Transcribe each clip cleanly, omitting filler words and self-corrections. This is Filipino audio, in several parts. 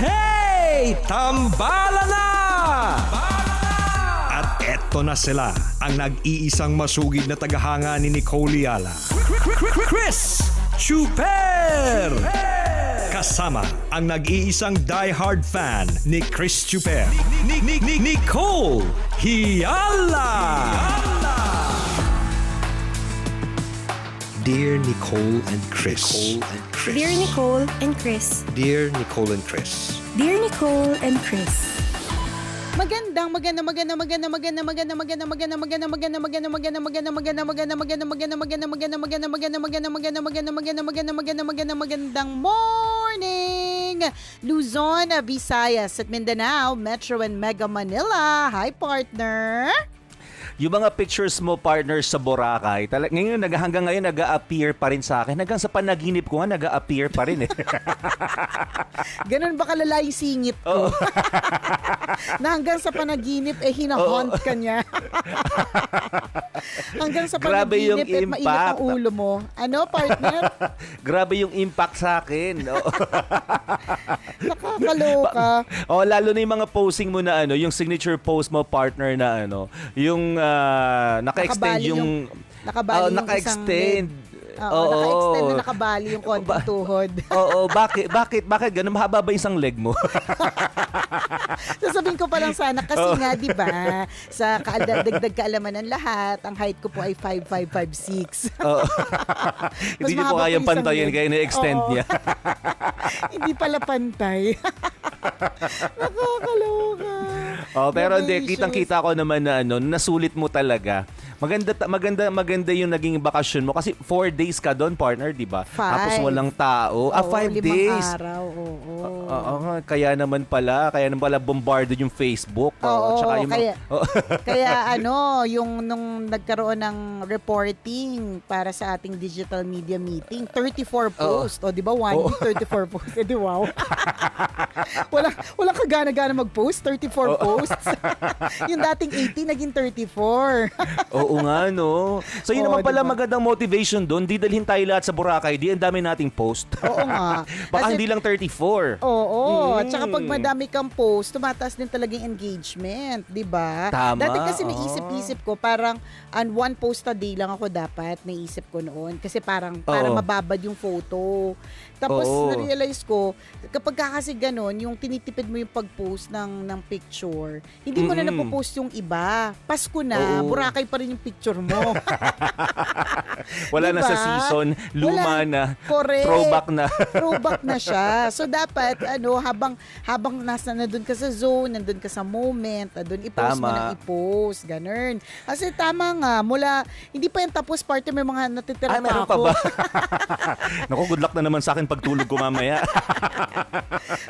Hey! Tambala na! At eto na sila, ang nag-iisang masugid na tagahanga ni Nicole Yala. Chris Chuper! Kasama ang nag-iisang die-hard fan ni Chris Chuper. Nicole Yala! Dear Nicole and Chris. Dear Nicole and Chris. Dear Nicole and Chris. Dear Nicole and Chris. Magandang morning, Luzon, Visayas at Mindanao, Metro and Mega Manila. Hi, partner. Yung mga pictures mo, partners, sa Boracay, ngayon, hanggang ngayon, nag-a-appear pa rin sa akin. Hanggang sa panaginip ko nga, nag-a-appear pa rin eh. Ganun ba kalala yung singit ko? Na hanggang sa panaginip, hinahaunt ka niya. Hanggang sa Grabe yung panaginip, mainit impact. ang ulo mo. Ano, partner? Grabe yung impact sa akin. Nakakaloka. Lalo na yung mga posting mo na yung signature post mo, partner, na yung naka-extend Nakabali yung nakabali yung naka-extend. Naka-extend na nakabali yung konting tuhod. Bakit ganun mahaba ba isang leg mo? Sasabihin ko pa lang sana kasi nga, di ba, sa dagdag kaalaman ng lahat, ang height ko po ay 5'5", 5'6". Hindi niyo po kayang pantayin kaya na-extend niya. Hindi pala pantay. Nakakaloka. Pero hindi, kitang-kita ko naman na nasulit mo talaga. Maganda yung naging bakasyon mo kasi 4 days ka doon, partner, di ba? 5. Tapos walang tao. 5 days. 5 araw, oo. Kaya naman pala bombarded yung Facebook. Tsaka yung kaya yung nung nagkaroon ng reporting para sa ating digital media meeting, 34 posts. O, di ba? 1 week, 34 posts. Di wow. Walang kagana-gana mag-post, 34 posts. Yung dating 80, naging 34. Oo nga, no? So yun naman pala, diba? Magandang motivation doon. Di dalhin tayo lahat sa Boracay. Di ang dami nating post. Oo nga. Baka hindi lang 34. Oo. At saka pag madami kang post, tumataas din talagang engagement. Di ba? Tama. Dati kasi naisip-isip ko, parang one post a day lang ako dapat, naisip ko noon. Kasi para mababad yung photo. Tapos na-realize ko, kapag kasi ganun, yung tinitipid mo yung pag-post ng picture, hindi mo na napopost yung iba. Pasko na, Boracay pa rin yung picture mo. Wala diba? na sa season, luma na, correct. Throwback na siya. So dapat, habang nandun ka sa zone, nandun ka sa moment, nandun i-post mo na i-post. Ganun. Kasi tama nga, hindi pa yung tapos party, may mga natitira pa meron ako. pa ba? Naku, good luck na naman sa akin pagtulog ko mamaya.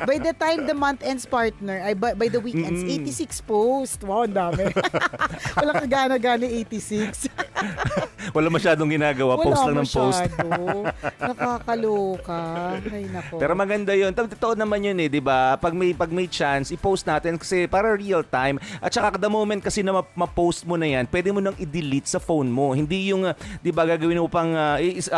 By the time the month ends, partner, by the weekends, 86 posts. Wow, ang dami. Walang kagana-gana 86. Wala masyadong ginagawa. Post lang ng post. Nakakaloka. Ay, nako. Pero maganda yun. Totoo naman yun di ba? Pag may chance, i-post natin kasi para real time. At saka the moment kasi na ma-post mo na yan, pwede mo nang i-delete sa phone mo. Hindi yung, di ba, gagawin mo pang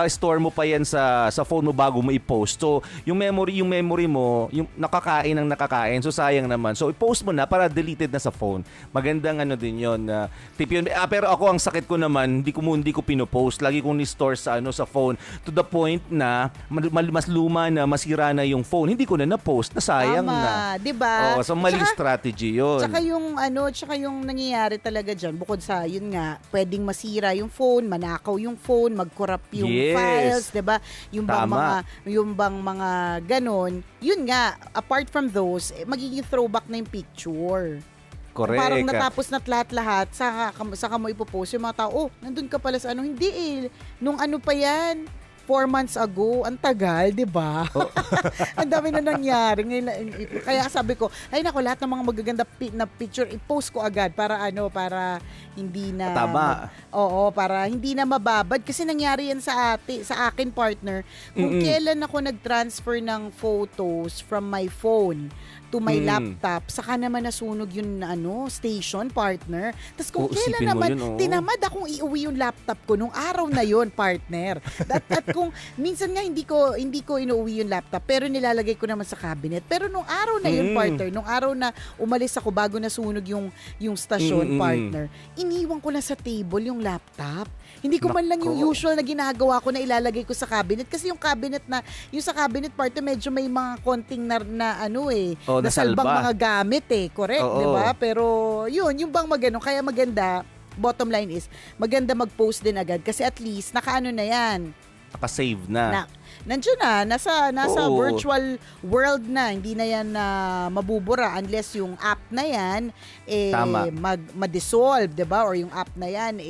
store mo pa yan sa phone mo bago mo i-post. So, yung memory mo, yung nakakain. So, sayang naman. So, i-post mo na para deleted na sa phone. Magandang din yun. Tip yun. Pero ako, ang sakit ko naman, hindi ko pinopost. Lagi kong ni-store sa phone to the point na mas luma na, masira na yung phone. Hindi ko na na-post. Nasayang na. Diba? So maling strategy yun. Tsaka yung nangyayari talaga dyan, bukod sa yun nga, pwedeng masira yung phone, manakaw yung phone, mag-corrupt yung files, diba? Yung bang mga ganon. Yun nga, apart from those, magiging throwback na yung picture. Correct. Parang natapos na lahat, saka mo ipopost yung mga tao, nandun ka pala sa hindi nung pa yan, 4 months ago, ang tagal, di ba? Ang dami na nangyari. Kaya sabi ko, ay nako, lahat ng mga magaganda na picture, i-post ko agad para hindi na... Tama. Para hindi na mababad. Kasi nangyari yan sa akin, partner. Kung kailan ako nag-transfer ng photos from my phone to my laptop, saka naman nasunog yung station, partner. Tapos kung kailan naman, tinamad akong iuwi yung laptop ko nung araw na yon, partner. At minsan nga hindi ko inuuwi yung laptop, pero nilalagay ko naman sa cabinet. Pero nung araw na yun, partner, nung araw na umalis ako bago nasunog yung stasyon, partner, iniwan ko na sa table yung laptop. Hindi ko man lang yung usual na ginagawa ko na ilalagay ko sa cabinet, kasi yung sa cabinet partner, medyo may mga konting nasalbang mga gamit correct, di ba? Pero yun, yung bang magano, kaya maganda, bottom line is, maganda mag-post din agad kasi at least nakaano na yan. Naka-save na. Nandiyan na, nasa virtual world na, hindi na yan mabubura unless yung app na yan ma-dissolve, 'di ba? Or yung app na yan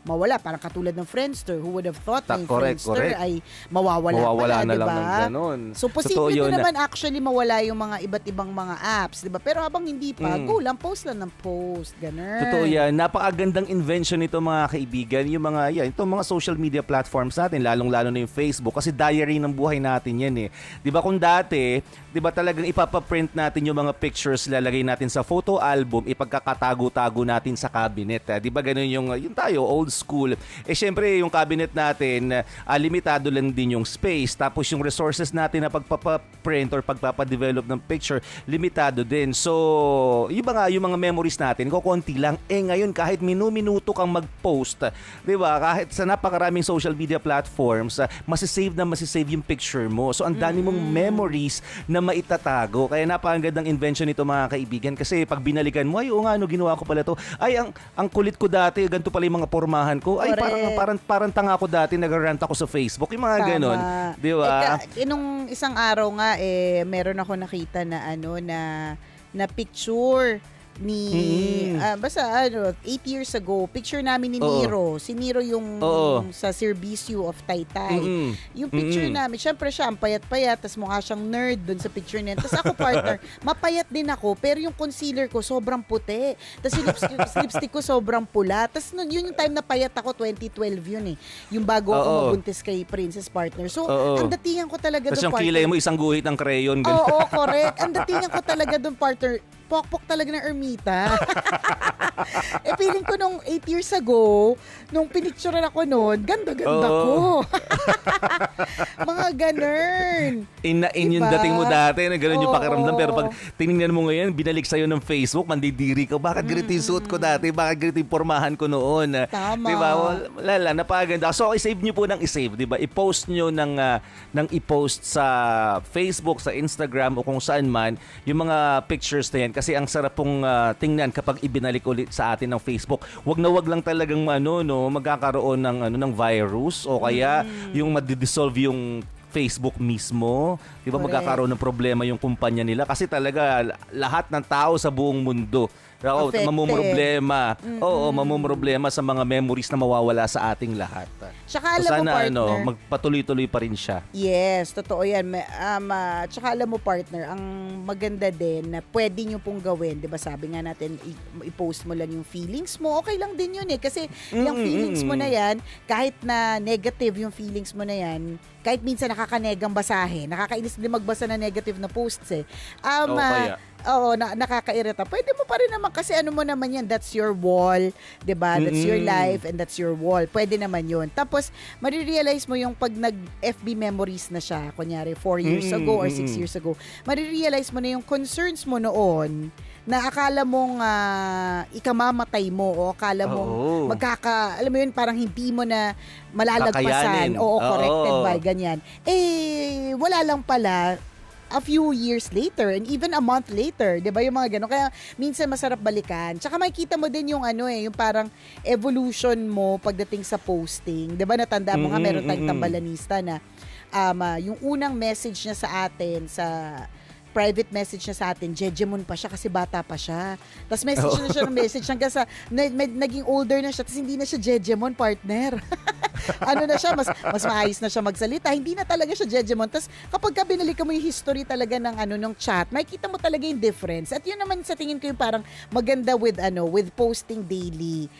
mawala, parang katulad ng Friendster. Who would have thought na yung Friendster ay mawawala pala, na 'di lang ba? ng ganun. So posible din naman actually mawala yung mga iba't ibang mga apps, 'di ba? Pero habang hindi pa, go lang, post lang ng post, ganun. Totoo yan. Napakagandang invention nito, mga kaibigan, yung itong mga social media platforms natin, lalong-lalo na yung Facebook, kasi diary ng buhay natin yan 'Di ba kung dati, 'di ba talagang ipapaprint natin yung mga pictures, lalagay natin sa photo album, ipagkakatago-tago natin sa cabinet. 'Di ba ganun yung tayo old school. Syempre yung cabinet natin, limitado lang din yung space, tapos yung resources natin na pagpapaprint or pagpapadevelop ng picture, limitado din. So, yung mga memories natin, konti lang. Ngayon kahit minuto kang mag-post, 'di ba? Kahit sa napakaraming social media platforms, masisave yung picture mo. So, ang dami mong memories na maitatago. Kaya napakagandang invention nito, mga kaibigan, kasi pag binalikan mo, ginawa ko pala to. Ang kulit ko dati, ganito pala yung mga pormahan ko. Parang tanga ko dati, nag-rant ako sa Facebook. Yung mga ganon. Di ba? Nung isang araw nga, meron ako nakita na picture ni basta 8 years ago, picture namin ni Nero. Si Nero yung sa Servicio of Taytay. Yung picture namin, syempre siya ang payat-payat, tas mukha siyang nerd dun sa picture niya. Tas ako, partner, mapayat din ako, pero yung concealer ko sobrang puti. Tas yung lipstick ko sobrang pula. Tas yun yung time na payat ako, 2012 yun Yung bago ako mabuntis kay Princess, partner. So, ang datingan ko talaga tas doon, yung kilay mo, isang guhit ng crayon. Oo, correct. Ang datingan ko talaga doon, partner, pokpok talaga ng Ermita. Feeling ko nung 8 years ago, nung pinicturean ako noon, ganda-ganda ko. Mga ganun. Yung dating mo dati, na gano'n yung pakiramdam. Pero pag tinignan mo ngayon, binalik sa'yo ng Facebook, mandidiri ka. Bakit ganito yung suot ko dati? Bakit ganito yung pormahan ko noon? Tama. Diba? Wala, napakaganda. So, isave nyo po ng isave, diba? I-post nyo ng i-post sa Facebook, sa Instagram, o kung saan man, yung mga pictures na yan. Kasi ang sarap pong tingnan kapag ibinalik ulit sa atin ng Facebook. Wag lang talagang magkakaroon ng virus o kaya yung madi-dissolve yung Facebook mismo. Di ba magkakaroon ng problema yung kumpanya nila kasi talaga lahat ng tao sa buong mundo mamumroblema. Mamumroblema sa mga memories na mawawala sa ating lahat. Tsaka alam mo, partner, magpatuloy-tuloy pa rin siya. Yes, totoo yan. Tsaka alam mo, partner, ang maganda din na pwede nyo pong gawin, di ba sabi nga natin, i-post mo lang yung feelings mo, okay lang din yun kasi yung feelings mo na yan, kahit na negative yung feelings mo na yan, kahit minsan nakakanegang basahin, nakakainis din magbasa na negative na posts nakakairita. Pwede mo pa rin naman kasi mo naman yan, that's your wall, 'di ba? That's your life and that's your wall. Pwede naman 'yun. Tapos marirealize mo yung pag nag-FB memories na siya, kunyari 4 years ago or 6 years ago, marirealize mo na yung concerns mo noon na akala mong ikamamatay mo o akala mong alam mo yun, parang hindi mo na malalagpasan o corrected by ganyan. Wala lang pala a few years later and even a month later, 'di ba yung mga ganun. Kaya minsan masarap balikan. Tsaka makikita mo din yung yung parang evolution mo pagdating sa posting. 'Di ba natanda mo nga meron tayong tambalanista na yung unang message niya sa atin sa private message niya sa atin, Jejemon pa siya kasi bata pa siya. Tapos message na siya ng message hanggang sa naging older na siya tapos hindi na siya Jejemon, partner. Na siya, mas maayos na siya magsalita. Hindi na talaga siya Jejemon. Tapos kapag binalikan mo yung history talaga ng chat, makikita mo talaga yung difference. At yun naman sa tingin ko yung parang maganda with posting daily.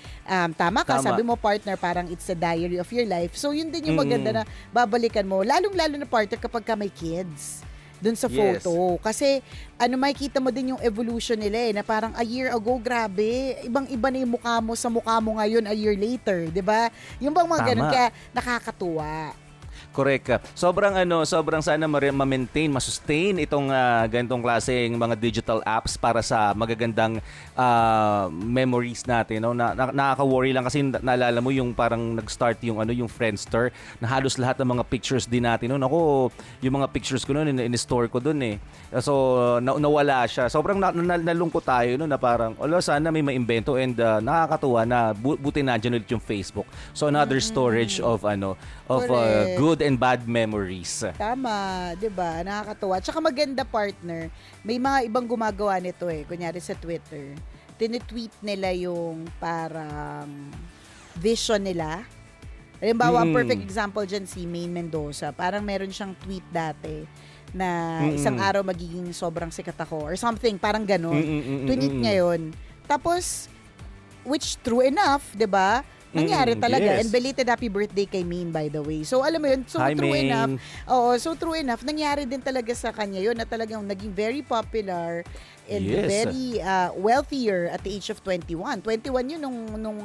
Tama ka, sabi mo, partner, parang it's a diary of your life. So yun din yung maganda na babalikan mo. Lalong-lalo na, partner, kapag ka may kids dun sa photo. Kasi makikita mo din yung evolution nila na parang a year ago, grabe, ibang-iba na yung mukha mo sa mukha mo ngayon a year later, 'di ba? Yung bang mga ganun, kaya nakakatuwa. Correct. Sobrang sana ma-maintain, ma-sustain itong ganitong klaseng mga digital apps para sa magagandang memories natin, no? Nakaka-worry lang kasi naalala mo yung parang nag-start yung Friendster na halos lahat ng mga pictures din natin noon. Ako, yung mga pictures ko noon in-store ko doon eh. So nawala siya. Sobrang nalungkot tayo no na parang sana may maimbento and nakakatuwa na buti na dyan ulit yung Facebook. So another storage of good and bad memories. Tama, 'di ba? Nakakatuwa. Tsaka maganda, partner. May mga ibang gumagawa nito eh. Kunyari sa Twitter, tinitweet nila yung parang vision nila. Halimbawa, ang perfect example dyan si Maine Mendoza. Parang meron siyang tweet dati na isang araw magiging sobrang sikat ako or something, parang ganun. Tweet niya yun. Tapos, which true enough, 'di ba? Nangyari talaga. Yes. And belated happy birthday kay Maine, by the way. So, alam mo yun, Hi, Maine. so true enough, nangyari din talaga sa kanya yun na talagang naging very popular and Yes. very wealthier at the age of 21. 21 yun nung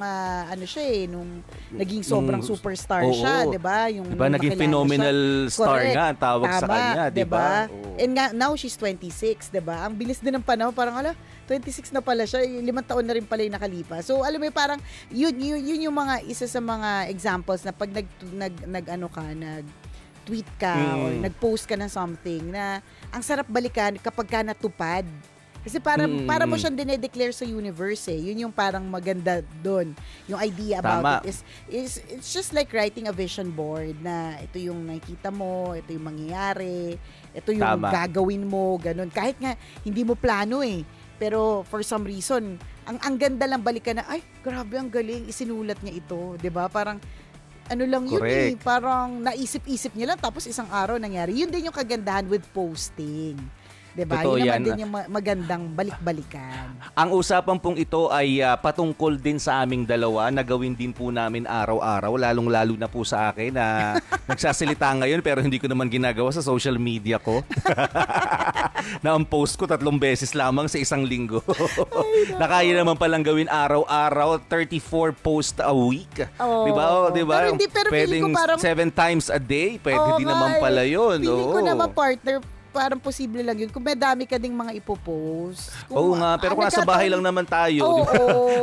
naging sobrang superstar siya, 'di ba? Yung diba, nung naging makilala phenomenal siya. star Correct. nga ang tawag sa Tama, kanya, 'di ba? And now she's 26, 'di ba? Ang bilis din ng panahon, parang 26 na pala siya, 5 taon na rin pala yung nakalipas. So alam mo parang yun yung mga isa sa mga examples na pag nag tweet ka or nag-post ka ng something na ang sarap balikan kapag ka natupad. Kasi para mo siyang dinedeclare sa universe eh. Yun yung parang maganda doon. Yung idea about it is it's just like writing a vision board na ito yung nakikita mo, ito yung mangyayari, ito yung gagawin mo, ganun. Kahit nga hindi mo plano eh. Pero for some reason, ang ganda lang balikan na, ay, grabe ang galing, isinulat niya ito. 'Di ba? Parang lang yun eh. Parang naisip-isip niya lang tapos isang araw nangyari. Yun din yung kagandahan with posting. Diba? Totoo Yun naman yan. din yung magandang balik-balikan. Ang usapan pong ito ay patungkol din sa aming dalawa na gawin din po namin araw-araw, lalong-lalo na po sa akin na nagsasalita ngayon pero hindi ko naman ginagawa sa social media ko. Na ang post ko 3 beses lamang sa isang linggo. Nakaya naman palang gawin araw-araw, 34 post a week. Oh. Diba? Pero feeling ko parang 7 times a day, pwede din naman pala yun. Feeling ko naman, partner, parang posible lang yun. Kung may dami ka ding mga ipopost. Oo nga, pero kung nasa bahay lang naman tayo.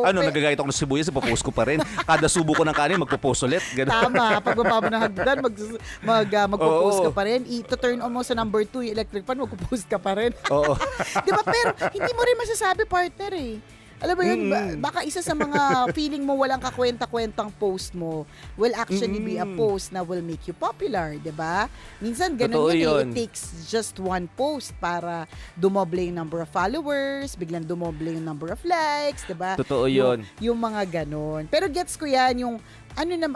Nagagayat ako ng sibuyas, ipopost ko pa rin. Kada subo ko ng kanin, magpo-post ulit. Ganun. Tama. Pag mababa ng hagdan, magpo-post ka pa rin. I-turn on mo sa number 2, yung electric fan, magpo-post ka pa rin. Oo. Diba? Pero hindi mo rin masasabi, partner eh. Alam mo yun, baka isa sa mga feeling mo walang kakwenta-kwentang post mo will actually be a post na will make you popular, di ba? Minsan ganun yun. It takes just one post para dumoble yung number of followers, biglang dumoble yung number of likes, di ba? Totoo yun. Yung mga ganun. Pero gets ko yan, yung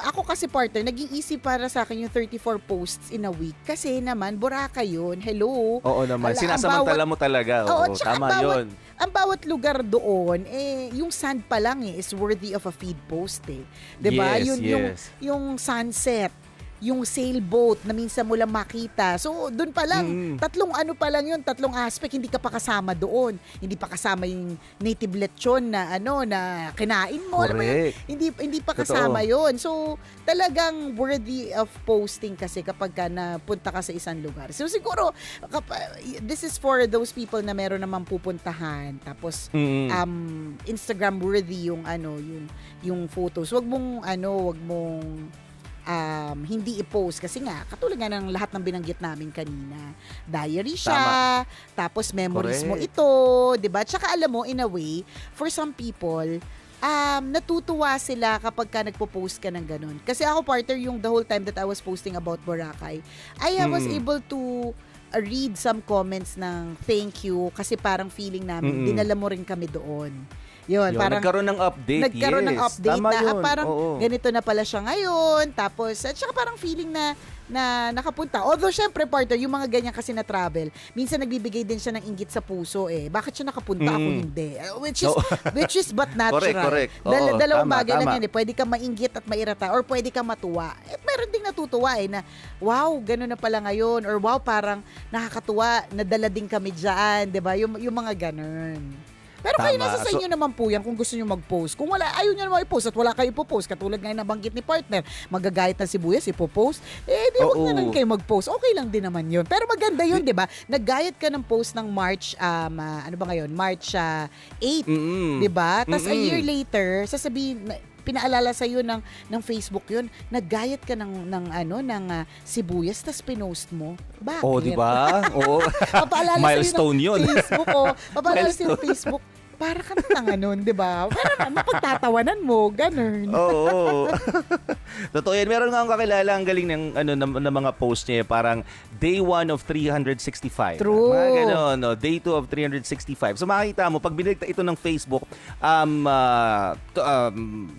ako kasi, partner, naging easy para sa akin yung 34 posts in a week. Kasi naman, Boracay yun. Hello. Oo naman. Sinasamantala mo talaga. Oo, tama yun. Ang bawat lugar doon, yung sand pa lang is worthy of a feed post eh. 'Di ba? Yes. Yung sunset, yung sailboat na minsan mo lang makita. So, doon pa lang, 3 aspect, hindi ka pa kasama doon. Hindi pa kasama yung native lechon na na kinain mo. Alam mo yun? Hindi pa kasama yon. So, talagang worthy of posting kasi kapag ka napunta ka sa isang lugar. So, siguro, this is for those people na meron namang pupuntahan. Tapos, Instagram worthy yung photos. Wag mong hindi i-post kasi nga katulad nga ng lahat ng binanggit namin kanina. Diary siya, tapos memories mo ito, 'di ba? Tsaka alam mo, in a way, for some people, natutuwa sila kapag ka nagpo-post ka ng ganun. Kasi ako, partner, yung the whole time that I was posting about Boracay, I was able to read some comments ng thank you kasi parang feeling namin dinala mo rin kami doon. Yun, parang nagkaroon ng update. Ng update Tama na yun. parang ganito na pala siya ngayon. Tapos, at saka parang feeling na nakapunta. Although, syempre, partner, yung mga ganyan kasi na travel, minsan nagbibigay din siya ng inggit sa puso eh. Bakit siya nakapunta, ako hindi? Which is but natural. Correct. Dalawang bagay lang yan eh. Pwede kang mainggit at mairata or pwede kang matuwa. Meron ding natutuwa eh na, wow, gano'n na pala ngayon. Or wow, parang nakakatuwa, nadala din kami dyan. Diba? Yung mga gano'n. Pero kayo Tama. nasa sa inyo naman po yan kung gusto nyo mag-post. Kung wala, ayaw nyo naman i-post at wala kayo ipopost, katulad ngayon nabanggit ni partner, magagayat ng sibuyas, ipopost, di wag na lang kayo mag-post. Okay lang din naman yun. Pero maganda yun, di ba? Naggayat ka ng post ng March, ano ba ngayon? March 8, di ba? Tapos a year later, sasabihin, pinaalala sa iyo ng Facebook 'yun. Naggayat ka ng sibuyas tas pinost mo. Bakit? Oh, di ba? Oo. Papaalala Milestone sa'yo 'yun. ng Facebook, papaalala sa ng Facebook. Para kang tanga nun, di ba? Para mapagtatawanan mo, ganun. Oo. Totoo yan. Meron nga akong kakilala ang galing ng mga post niya. Parang day 1 of 365. True. Mga ganon, no? Day 2 of 365. So makikita mo, pag binigta ito ng Facebook,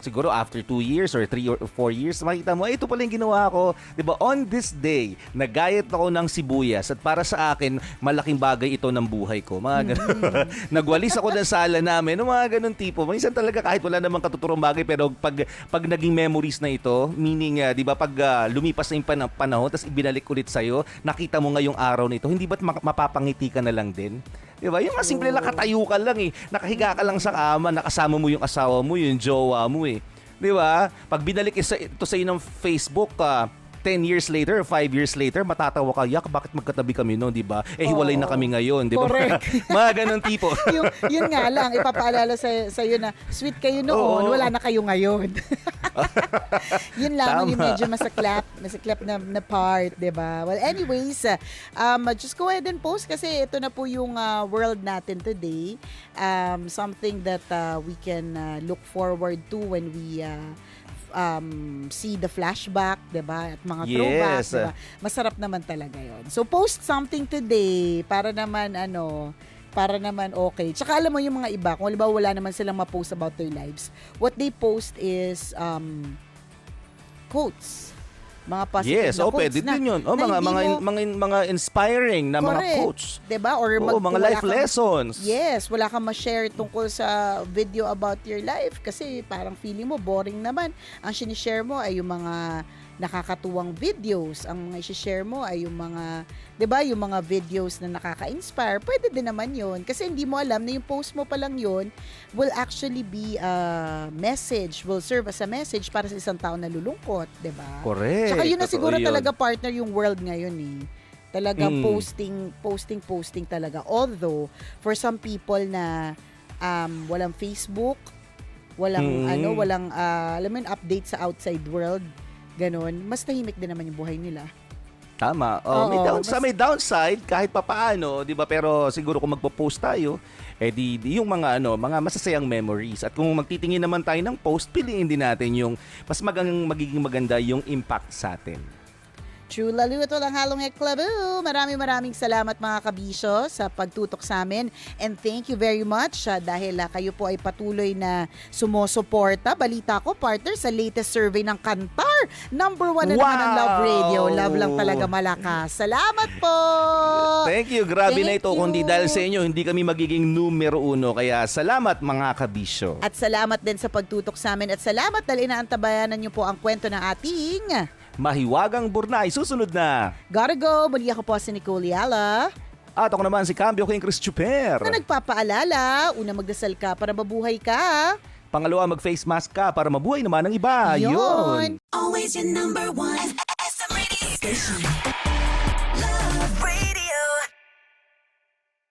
siguro after 2 years or 3 or 4 years, makikita mo, ito pala yung ginawa ko. Diba? On this day, nagayat ako ng sibuyas at para sa akin, malaking bagay ito ng buhay ko. Mga ganon. Nagwalis ako ng sala namin, mga ganun tipo. Minsan talaga kahit wala namang katuturong bagay, pero pag naging memories na ito, meaning, di ba, pag lumipas na yung panahon, tapos ibinalik ulit sa'yo, nakita mo ngayong araw nito, hindi ba't mapapangiti ka na lang din? Di ba? Yung mga simple lang, nakatayo ka lang nakahiga ka lang sa kama, nakasama mo yung asawa mo, yung jowa mo Di ba? Pag binalik ito sa'yo ng Facebook, 10 years later, 5 years later, matatawa ka, yak, bakit magkatabi kami noon, di ba? Hiwalay na kami ngayon, di ba? Correct. Mga ganun tipo. yun nga lang, ipapaalala sa iyo na sweet kayo noon, wala na kayo ngayon. Yun lang, yung medyo masaklap na part, di ba? Well, anyways, just go ahead and post kasi ito na po yung world natin today. Something that we can look forward to when we see the flashback, 'di ba? At mga throwback, 'di ba? Masarap naman talaga 'yon. So post something today para naman okay. Tsaka alam mo yung mga iba, kung halimbawa wala naman silang ma-post about their lives, what they post is quotes. Mga positive na quotes. Pwede din yun. Mga inspiring na mga quotes. Diba? Or mga life lessons. Yes, wala kang ma-share tungkol sa video about your life kasi parang feeling mo boring naman. Ang sinishare mo ay yung mga nakakatuwang videos. Ang mga i-share mo ay yung mga, 'di ba, yung mga videos na nakaka-inspire. Pwede din naman 'yon kasi hindi mo alam na yung post mo pa lang 'yon will actually be a message, will serve as a message para sa isang tao na lulungkot, 'di ba? Correct. Saka yun na siguro yun. talaga partner yung world ngayon Talagang posting talaga. Although for some people na walang Facebook, walang alam mo yun, update sa outside world, ganon, mas tahimik din naman yung buhay nila. Tama. May downside kahit papaano, 'di ba? Pero siguro kung magpo-post tayo, yung mga masasayang memories. At kung magtitingin naman tayo ng post, piliin din natin yung mas magiging maganda yung impact sa atin. True, lalo ito lang Halong Club. Maraming salamat mga kabisyo sa pagtutok sa amin. And thank you very much dahil kayo po ay patuloy na sumusuporta. Balita ko, partner, sa latest survey ng Kantar. Number 1 na naman ang Love Radio. Love lang talaga malakas. Salamat po! Thank you. Grabe na ito. Kundi dahil sa inyo, hindi kami magiging numero 1. Kaya salamat mga kabisyo. At salamat din sa pagtutok sa amin. At salamat dahil inaantabayanan niyo po ang kwento ng ating Mahiwagang Burnay. Susunod na. Gotta go. Muli ako po si Nicole Yala. At ako naman si Cambio King Chris Chuper. Na nagpapaalala, una magdasal ka para mabuhay ka. Pangalawa, mag-face mask ka para mabuhay naman ng iba. Yun. Always your number one. SM Radio Station.